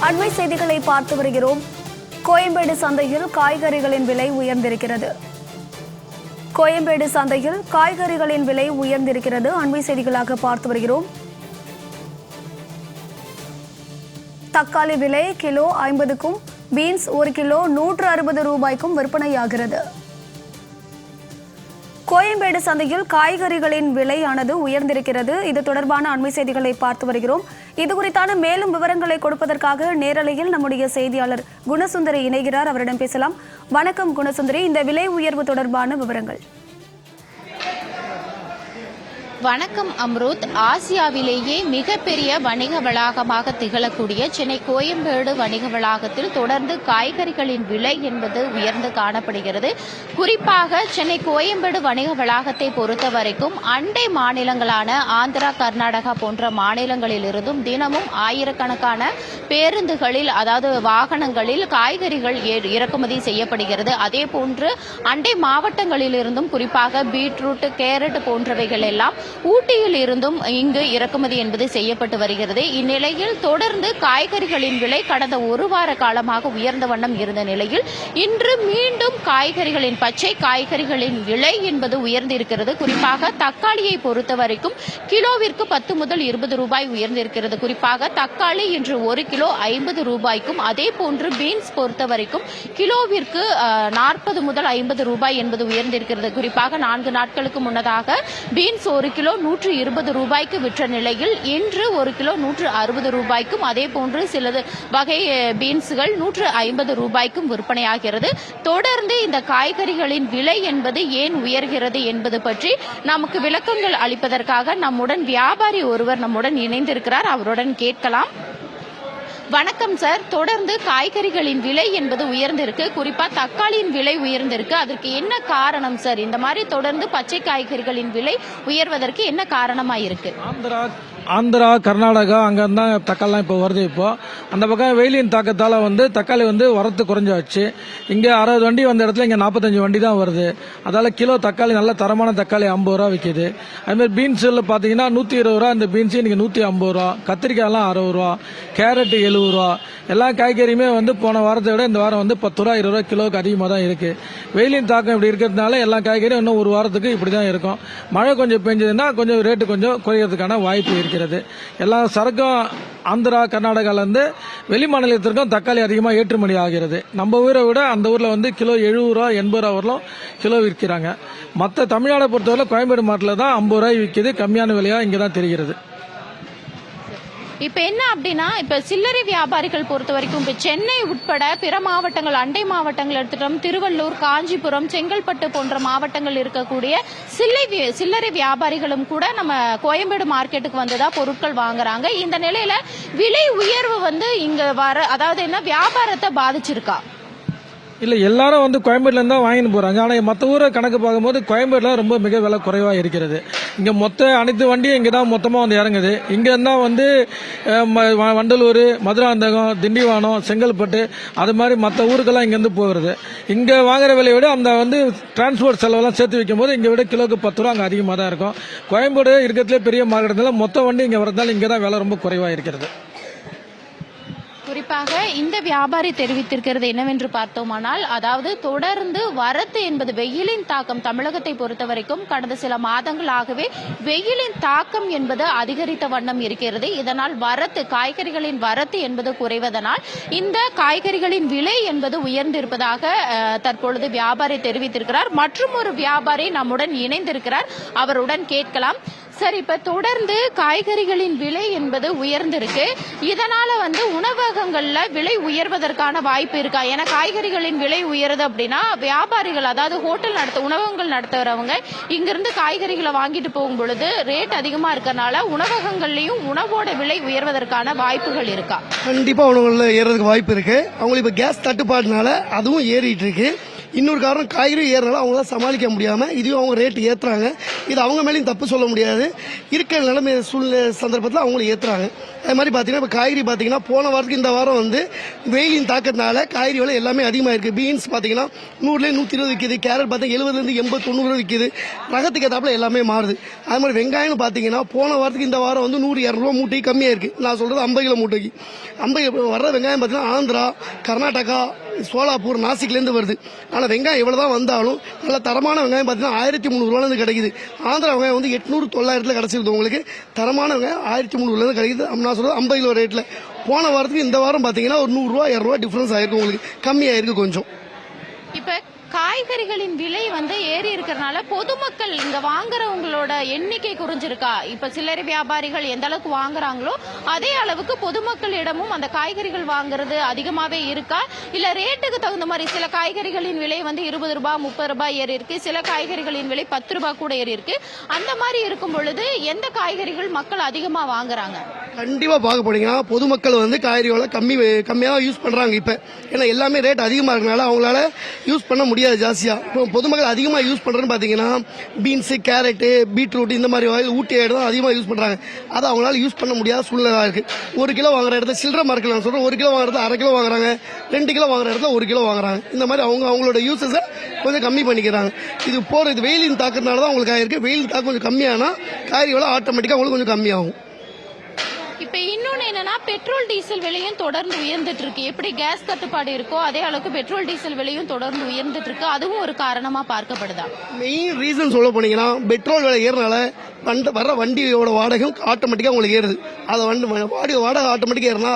அண்மை செய்திகளை பார்த்து வருகிறோம். கோயம்பேடு சந்தையில் காய்கறிகளின் விலை உயர்ந்திருக்கிறது. கோயம்பேடு சந்தையில் காய்கறிகளின் விலை உயர்ந்திருக்கிறது. அண்மை செய்திகளாக பார்த்து வருகிறோம். தக்காளி விலை கிலோ 50க்கும், பீன்ஸ் 1 கிலோ 160 ரூபாய்க்கும் விற்பனையாகிறது. கோயம்பேடு சந்தையில் காய்கறிகளின் விலையானது உயர்ந்திருக்கிறது. இது தொடர்பான அண்மை செய்திகளை பார்த்து வருகிறோம். இது குறித்தான மேலும் விவரங்களை கொடுப்பதற்காக நேரலையில் நம்முடைய செய்தியாளர் குணசுந்தரி இணைகிறார். அவரிடம் பேசலாம். வணக்கம் குணசுந்தரி, இந்த விலை உயர்வு தொடர்பான விவரங்கள். வணக்கம் அம்ருத். ஆசியாவிலேயே மிகப்பெரிய வணிக வளாகமாக திகழக்கூடிய சென்னை கோயம்பேடு வணிக வளாகத்தில் தொடர்ந்து காய்கறிகளின் விலை என்பது உயர்ந்து காணப்படுகிறது. குறிப்பாக சென்னை கோயம்பேடு வணிக வளாகத்தை பொறுத்த வரைக்கும் அண்டை மாநிலங்களான ஆந்திரா, கர்நாடகா போன்ற மாநிலங்களிலிருந்தும் தினமும் ஆயிரக்கணக்கான பேருந்துகளில், அதாவது வாகனங்களில் காய்கறிகள் இறக்குமதி செய்யப்படுகிறது. அதே போன்று அண்டை மாவட்டங்களிலிருந்தும் குறிப்பாக பீட்ரூட், கேரட் போன்றவைகள் எல்லாம் ஊட்டியில் இருந்தும் இங்கு இறக்குமதி என்பது செய்யப்பட்டு வருகிறது. இந்நிலையில் தொடர்ந்து காய்கறிகளின் விலை கடந்த ஒரு வார காலமாக உயர்ந்த வண்ணம் இருந்த நிலையில் இன்று மீண்டும் பச்சை காய்கறிகளின் விலை என்பது உயர்ந்திருக்கிறது. குறிப்பாக தக்காளியை பொறுத்த வரைக்கும் கிலோவிற்கு 10 முதல் 20 ரூபாய் உயர்ந்திருக்கிறது. குறிப்பாக தக்காளி இன்று 1 கிலோ 50 ரூபாய்க்கும், அதே போன்று பீன்ஸ் பொறுத்த வரைக்கும் கிலோவிற்கு 40 முதல் 50 ரூபாய் என்பது உயர்ந்திருக்கிறது. குறிப்பாக 4 நாட்களுக்கு முன்னதாக பீன்ஸ் 1 கிலோ 120 ரூபாய்க்கு விற்ற நிலையில் இன்று 1 கிலோ 160 ரூபாய்க்கும், அதே போன்று சில வகை பீன்ஸ்கள் 150 ரூபாய்க்கும் விற்பனையாகிறது. தொடர்ந்து இந்த காய்கறிகளின் விலை என்பது ஏன் உயர்கிறது என்பது பற்றி நமக்கு விளக்கங்கள் அளிப்பதற்காக நம்முடன் வியாபாரி ஒருவர் நம்முடன் இணைந்திருக்கிறார். அவருடன் கேட்கலாம். வணக்கம் சார். தொடர்ந்து காய்கறிகளின் விலை என்பது உயர்ந்திருக்கு. குறிப்பா தக்காளியின் விலை உயர்ந்திருக்கு. அதற்கு என்ன காரணம் சார்? இந்த மாதிரி தொடர்ந்து பச்சை காய்கறிகளின் விலை உயர்வதற்கு என்ன காரணமா இருக்கு? ஆந்திரா, கர்நாடகா அங்கே தான் தக்காளிலாம் இப்போ வருது. இப்போ அந்த பக்கம் வெயிலின் தாக்கத்தால் தக்காளி வரத்து குறைஞ்சாச்சு. இங்கே 60 வண்டி வந்த இடத்துல இங்கே 45 வண்டி தான் வருது. அதால் கிலோ தக்காளி நல்ல தரமான தக்காளி 50 ரூபா விற்கிது. அதுமாதிரி பீன்ஸில் பார்த்தீங்கன்னா 120 ரூபா இந்த பீன்ஸு இன்றைக்கி 150 ரூபா, கத்திரிக்காயெல்லாம் 60 ரூபா, கேரட்டு 70 ரூபா. எல்லா காய்கறியுமே போன வாரத்தை விட இந்த வாரம் 10 ரூபா 20 ரூபா கிலோவுக்கு அதிகமாக தான் இருக்குது. வெயிலின் தாக்கம் இப்படி இருக்கிறதுனால எல்லா காய்கறியும் இன்னும் ஒரு வாரத்துக்கு இப்படி தான் இருக்கும். மழை கொஞ்சம் பெஞ்சதுன்னா கொஞ்சம் ரேட்டு கொஞ்சம் குறையிறதுக்கான வாய்ப்பு இருக்குது. எல்லா சரக்கும் ஆந்திரா, கர்நாடகாவிலிருந்து வெளி மாநிலத்திற்கும் தக்காளி அதிகமாக ஏற்றுமதி ஆகிறது. நம்ம ஊரை விட அந்த ஊரில் கிலோ 70 ரூபா 80 ரூபா வரலாம் கிலோ விற்கிறாங்க. மற்ற தமிழ்நாடை பொறுத்தவரை கோயம்பேடு மாவட்டத்தில் தான் 50 ரூபாய் விற்கிது. கம்மியான விலையாக இங்கே தான் தெரிகிறது. இப்ப என்ன அப்படின்னா, இப்ப சில்லறை வியாபாரிகள் பொறுத்த வரைக்கும் இப்ப சென்னை உட்பட பிற மாவட்டங்கள், அண்டை மாவட்டங்கள் எடுத்துட்டோம், திருவள்ளூர், காஞ்சிபுரம், செங்கல்பட்டு போன்ற மாவட்டங்கள் இருக்கக்கூடிய சில்லறை வியாபாரிகளும் கூட நம்ம கோயம்பேடு மார்க்கெட்டுக்கு வந்துதான் பொருட்கள் வாங்குறாங்க. இந்த நிலையில விலை உயர்வு இங்க அதாவது என்ன வியாபாரத்தை பாதிச்சிருக்கா? இல்லை, எல்லாரும் கோயம்பேடுலேருந்து தான் வாங்கிட்டு போகிறாங்க. ஆனால் மற்ற ஊரை கணக்கு பார்க்கும்போது கோயம்பேடுல ரொம்ப மிக விலை குறைவாக இருக்கிறது. இங்கே அனைத்து வண்டியும் இங்கே தான் மொத்தமாக இறங்குது. இங்கே தான் வண்டலூர், மதுராந்தகம், திண்டிவனம், செங்கல்பட்டு அது மாதிரி மற்ற ஊருக்கெல்லாம் இங்கேருந்து போகிறது. இங்கே வாங்குற விலையை விட அந்த டிரான்ஸ்போர்ட் செலவெல்லாம் சேர்த்து வைக்கும்போது இங்கே விட கிலோக்கு 10 ரூபா அங்கே அதிகமாக தான் இருக்கும். கோயம்பேடு இருக்கிறதுலே பெரிய மார்க்கெட்டில் மொத்த வண்டி இங்கே வரதுனால இங்கே தான் விலை ரொம்ப குறைவாக இருக்கிறது. குறிப்பாக இந்த வியாபாரி தெரிவித்திருக்கிறது என்னவென்று பார்த்தோமானால், அதாவது தொடர்ந்து வரத்து என்பது வெயிலின் தாக்கம் தமிழகத்தை பொறுத்த வரைக்கும் கடந்த சில மாதங்களாகவே வெயிலின் தாக்கம் என்பது அதிகரித்த வண்ணம் இருக்கிறது. இதனால் காய்கறிகளின் வரத்து என்பது குறைவதனால் இந்த காய்கறிகளின் விலை என்பது உயர்ந்திருப்பதாக தற்பொழுது வியாபாரி தெரிவித்திருக்கிறார். மற்றும் ஒரு வியாபாரி நம்முடன் இணைந்திருக்கிறார். அவருடன் கேட்கலாம். சார், இப்ப தொடர்ந்து காய்கறிகளின் விலை என்பது உயர்ந்திருக்கு. இதனால உணவகங்கள்ல விலை உயர்வதற்கான வாய்ப்பு இருக்கா? ஏன்னா காய்கறிகளின் விலை உயருது அப்படின்னா வியாபாரிகள், அதாவது உணவகங்கள் நடத்துறவங்க இங்கிருந்து காய்கறிகளை வாங்கிட்டு போகும் பொழுது ரேட் அதிகமா இருக்கறனால உணவகங்கள்லயும் உணவோட விலை உயர்வதற்கான வாய்ப்புகள் இருக்கா? கண்டிப்பா உணவுகள்ல ஏறதுக்கு வாய்ப்பு இருக்கு. அவங்களுக்கு இப்ப கேஸ் தட்டுப்பாடுனால அதுவும் ஏறிட்டு இருக்கு. இன்னொரு காரணம், காய்கறி ஏறனால அவங்களால சமாளிக்க முடியாமல் இதையும் அவங்க ரேட்டு ஏற்றுறாங்க. இது அவங்க மேலேயும் தப்பு சொல்ல முடியாது. இருக்கிற நிலைமை சூழ்நிலை சந்தர்ப்பத்தில் அவங்களும் ஏற்றுறாங்க. அது மாதிரி பார்த்தீங்கன்னா இப்போ காய்கறி பார்த்தீங்கன்னா போன வாரத்துக்கு இந்த வாரம் வந்து வெயிலின் தாக்கத்தினால காய்கறி விலை எல்லாமே அதிகமாக இருக்குது. பீன்ஸ் பார்த்தீங்கன்னா 100லேயே 120 விற்கிது. கேரட் பார்த்தா 70லேருந்து 80 90 விற்கிது. ரகத்துக்கு ஏற்றாப்புல எல்லாமே மாறுது. அது மாதிரி வெங்காயம் பார்த்தீங்கன்னா போன வாரத்துக்கு இந்த வாரம் வந்து 100-200 மூட்டைக்கு கம்மியாக இருக்குது. நான் சொல்கிறது 50 கிலோ மூட்டைக்கு. 50 வர்ற வெங்காயம் பார்த்தீங்கன்னா ஆந்திரா, கர்நாடகா, சோலாப்பூர், நாசிக்லேருந்து வருது. ஆனால் வெங்காயம் எவ்வளோ தான் வந்தாலும் நல்ல தரமான வெங்காயம் பார்த்தீங்கன்னா 1300 கிடைக்குது. ஆந்திரா வெங்காயம் வந்து 800-900 கிடச்சிருது. உங்களுக்கு தரமான வெங்காயம் 1300 கிடைக்குது. நான் சொல்கிறது 50 கிலோ ரேட்டில். போன வாரத்துக்கு இந்த வாரம் பார்த்தீங்கன்னா ஒரு 100-200 டிஃப்ரென்ஸ் ஆயிருக்கு. உங்களுக்கு கம்மியாயிருக்கு கொஞ்சம். இப்ப காய்கறிகளின் விலை வந்து ஏறி இருக்கிறதுனால பொதுமக்கள் இங்க வாங்குறவங்களோட எண்ணிக்கை குறைஞ்சிருக்கா? இப்ப சில்லறை வியாபாரிகள் எந்த அளவுக்கு வாங்குறாங்களோ அதே அளவுக்கு பொதுமக்களிடமும் அந்த காய்கறிகள் வாங்குறது அதிகமாவே இருக்கா? இல்ல ரேட்டுக்கு தகுந்த மாதிரி சில காய்கறிகளின் விலை வந்து 20 ரூபாய் 30 ரூபாய் ஏறி இருக்கு, சில காய்கறிகளின் விலை 10 ரூபாய் கூட ஏறி இருக்கு. அந்த மாதிரி இருக்கும் பொழுது எந்த காய்கறிகள் மக்கள் அதிகமா வாங்குறாங்க? கண்டிப்பா பார்க்க போனீங்கன்னா பொதுமக்கள் வந்து காய்கறிகளை கம்மியாக யூஸ் பண்றாங்க. இப்ப ஏன்னா எல்லாமே ரேட் அதிகமா இருக்கனால அவங்களால யூஸ் பண்ண முடியாது ஜாஸ்தியா. இப்போ பொதுமக்கள் அதிகமாக யூஸ் பண்றதுன்னு பாத்தீங்கன்னா பீன்ஸ், கேரட், பீட்ரூட் இந்த மாதிரி ஊட்டி தான் அதிகமாக யூஸ் பண்றாங்க. அதை அவங்களால யூஸ் பண்ண முடியாத சூழ்நிலை இருக்கு. 1 கிலோ வாங்குற இடத்துல சில்லறை மார்க்கெட் நான் சொல்றேன் 1 கிலோ வாங்குறது 1/2 கிலோ வாங்குறாங்க, 2 கிலோ வாங்குற இடத்துல 1 கிலோ வாங்குறாங்க. இந்த மாதிரி அவங்களோட யூசஸை கொஞ்சம் கம்மி பண்ணிக்கிறாங்க. இது வெயிலின் தாக்கத்தினால தான் உங்களுக்கு ஆயிருக்கு. வெயிலின் தாக்கம் கொஞ்சம் கம்மியானா காய்கறி விலை ஆட்டோமேட்டிக்கா உங்களுக்கு கொஞ்சம் கம்மியாகும். இப்ப இன்னொன்னு என்னன்னா பெட்ரோல் டீசல் விலையும் தொடர்ந்து உயர்ந்துட்டு இருக்கு. எப்படி கேஸ் தட்டுப்பாடு இருக்கோ அதே அளவுக்கு பெட்ரோல் டீசல் விலையும் தொடர்ந்து உயர்ந்துட்டு இருக்கு. அதுவும் ஒரு காரணமா பார்க்கப்படுதா? மெயின் ரீசன் சொல்ல போனீங்கன்னா பெட்ரோல் விலை ஏறனால வர்ற வண்டியோட வாடகை ஆட்டோமேட்டிக்கா உங்களுக்கு ஏறுது. அதை வாடகை ஆட்டோமேட்டிக்கா ஏறினா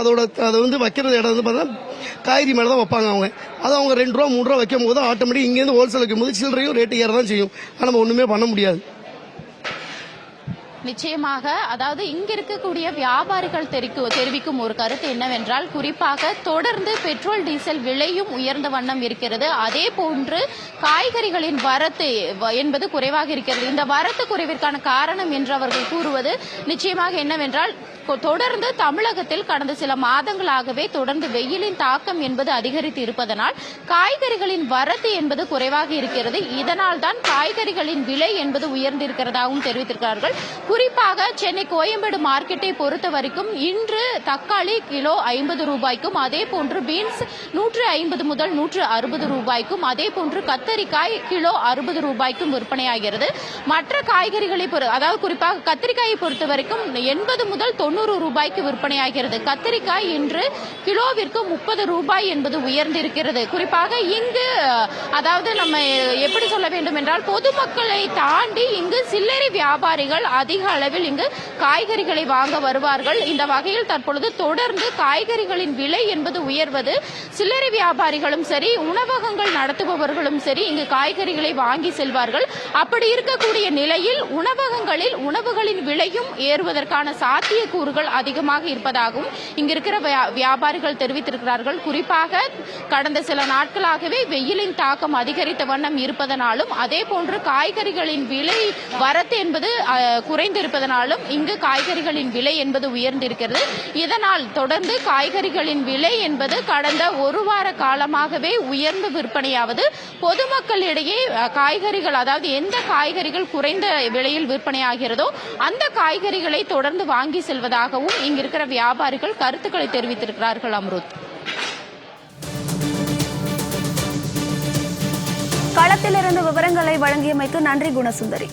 அதை வந்து வைக்கிறது இடம் வந்து பார்த்தீங்கன்னா காய்கறி மேலே தான் வைப்பாங்க அவங்க. அதை அவங்க 2 ரூபா 3 ரூபா வைக்கும் போது ஆட்டோமேட்டிக் இங்கேருந்து ஹோல்சேல் வைக்கும் போது சில்லறையும் ரேட்டு ஏற தான் செய்யும். ஆனால் நம்ம ஒன்றுமே பண்ண முடியாது. நிச்சயமாக, அதாவது இங்க இருக்கக்கூடிய வியாபாரிகள் தெரிவிக்கும் ஒரு கருத்து என்னவென்றால், குறிப்பாக தொடர்ந்து பெட்ரோல் டீசல் விலையும் உயர்ந்த வண்ணம் இருக்கிறது. அதே போன்று காய்கறிகளின் வரத்து என்பது குறைவாக இருக்கிறது. இந்த வரத்து குறைவிற்கான காரணம் என்று அவர்கள் கூறுவது நிச்சயமாக என்னவென்றால், தொடர்ந்து தமிழகத்தில் கடந்த சில மாதங்களாகவே தொடர்ந்து வெயிலின் தாக்கம் என்பது அதிகரித்து இருப்பதனால் காய்கறிகளின் வரத்து என்பது குறைவாக இருக்கிறது. இதனால் தான் காய்கறிகளின் விலை என்பது உயர்ந்திருக்கிறதாகவும் தெரிவித்திருக்கிறார்கள். குறிப்பாக சென்னை கோயம்பேடு மார்க்கெட்டை பொறுத்த வரைக்கும் இன்று தக்காளி கிலோ 50 ரூபாய்க்கும், அதே போன்று பீன்ஸ் 150 முதல் 160 ரூபாய்க்கும், அதே போன்று கத்தரிக்காய் கிலோ 60 ரூபாய்க்கும் விற்பனையாகிறது. மற்ற காய்கறிகளை அதாவது குறிப்பாக கத்திரிக்காயை பொறுத்த வரைக்கும் 80 முதல் 90 ரூபாய்க்கு விற்பனையாகிறது. கத்திரிக்காய் இன்று கிலோவிற்கு 30 ரூபாய் என்பது உயர்ந்திருக்கிறது. குறிப்பாக இங்கு அதாவது நம்ம எப்படி சொல்ல வேண்டும் என்றால், பொதுமக்களை தாண்டி இங்கு சில்லறை வியாபாரிகள் அதிக அளவில் இங்கு காய்கறிகளை வாங்க வருவார்கள். இந்த வகையில் தற்பொழுது தொடர்ந்து காய்கறிகளின் விலை என்பது உயர்வது சில்லறை வியாபாரிகளும் சரி, உணவகங்கள் நடத்துபவர்களும் சரி இங்கு காய்கறிகளை வாங்கி செல்வார்கள். அப்படி இருக்கக்கூடிய நிலையில் உணவகங்களில் உணவுகளின் விலையும் ஏறுவதற்கான சாத்தியக்கூறுகள் அதிகமாக இருப்பதாகவும் இங்கிருக்கிற வியாபாரிகள் தெரிவித்திருக்கிறார்கள். குறிப்பாக கடந்த சில நாட்களாகவே வெயிலின் தாக்கம் அதிகரித்த வண்ணம் இருப்பதனாலும், அதே போன்று காய்கறிகளின் விலை வரத்து என்பது குறைந்திருப்பதனாலும் இங்கு காய்கறிகளின் விலை என்பது உயர்ந்திருக்கிறது. இதனால் தொடர்ந்து காய்கறிகளின் விலை என்பது கடந்த ஒரு வார காலமாகவே உயர்ந்து விற்பனையாவது பொதுமக்களிடையே காய்கறிகள், அதாவது எந்த காய்கறிகள் குறைந்த விலையில் விற்பனையாகிறதோ அந்த காய்கறிகளை தொடர்ந்து வாங்கி செல்வதாகவும் இங்கிருக்கிற வியாபாரிகள் கருத்துக்களை தெரிவித்திருக்கிறார்கள். அம்ருத், களத்திலிருந்து விவரங்களை வழங்கியமைக்கு நன்றி குணசுந்தரி.